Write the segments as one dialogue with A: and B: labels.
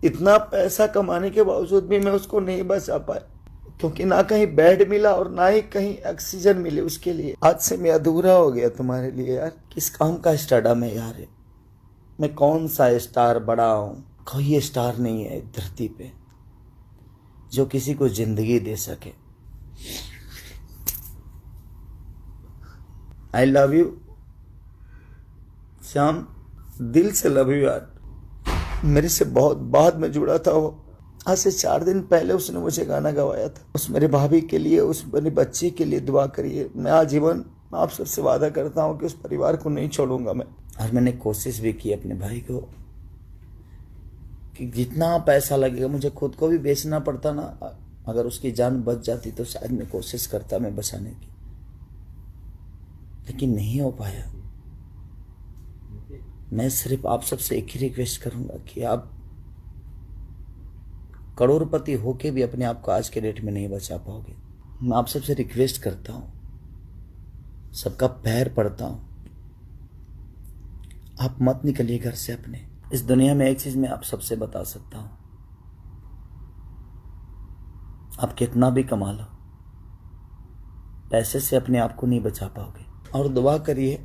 A: इतना पैसा कमाने के बावजूद भी मैं उसको नहीं बचा पाया, क्योंकि ना कहीं बेड मिला और ना ही कहीं ऑक्सीजन मिले उसके लिए। आज से मैं अधूरा हो गया तुम्हारे लिए यार। किस काम का स्टार मैं यार, मैं कौन सा स्टार बड़ा हूँ? कोई स्टार नहीं है धरती पे जो किसी को जिंदगी दे सके। आई लव यू श्याम, दिल से लव यू यार। मेरे से बहुत बाद में जुड़ा था वो। आज से 4 दिन पहले उसने मुझे गाना गवाया था। उस मेरे भाभी के लिए, उस मेरी बच्ची के लिए दुआ करिए। मैं आजीवन आप सबसे वादा करता हूँ कि उस परिवार को नहीं छोड़ूंगा मैं। और मैंने कोशिश भी की अपने भाई को कि जितना पैसा लगेगा, मुझे खुद को भी बेचना पड़ता ना, अगर उसकी जान बच जाती तो शायद मैं कोशिश करता मैं बचाने की, लेकिन नहीं हो पाया। मैं सिर्फ आप सबसे एक ही रिक्वेस्ट करूंगा कि आप करोड़पति होके भी अपने आप को आज के डेट में नहीं बचा पाओगे। मैं आप सबसे रिक्वेस्ट करता हूं, सबका पैर पड़ता हूं, आप मत निकलिए घर से अपने। इस दुनिया में एक चीज मैं आप सबसे बता सकता हूं, आप कितना भी कमा लो, पैसे से अपने आप को नहीं बचा पाओगे। और दुआ करिए,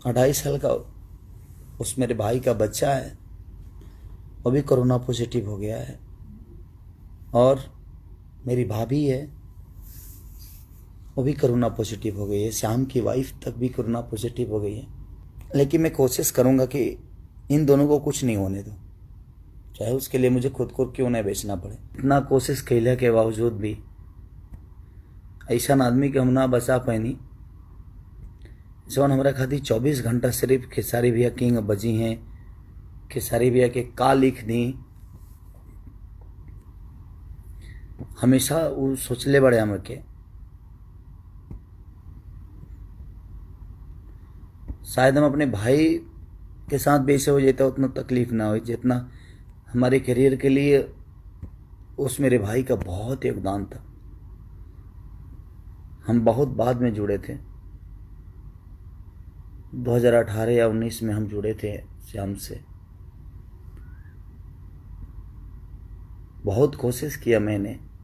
A: 2.5 साल का उस मेरे भाई का बच्चा है, वो भी कोरोना पॉजिटिव हो गया है। और मेरी भाभी है, वो भी कोरोना पॉजिटिव हो गई है। श्याम की वाइफ तक भी कोरोना पॉजिटिव हो गई है। लेकिन मैं कोशिश करूंगा कि इन दोनों को कुछ नहीं होने दो, चाहे उसके लिए मुझे खुद को क्यों नहीं बेचना पड़े। इतना कोशिश कैले के बावजूद भी ऐसा आदमी के हम ना बचा पैनी जौन हमारा खातिर 24 घंटा सिर्फ खेसारी भैया किंग बजी हैं, खेसारी भैया के का लिख दी। हमेशा वो सोचले बड़े हम के शायद हम अपने भाई के साथ भी ऐसे हो जाता उतना तकलीफ ना हो जितना हमारे करियर के लिए उस मेरे भाई का बहुत योगदान था। हम बहुत बाद में जुड़े थे, 2018 या 19 में हम जुड़े थे श्याम से। बहुत कोशिश किया मैंने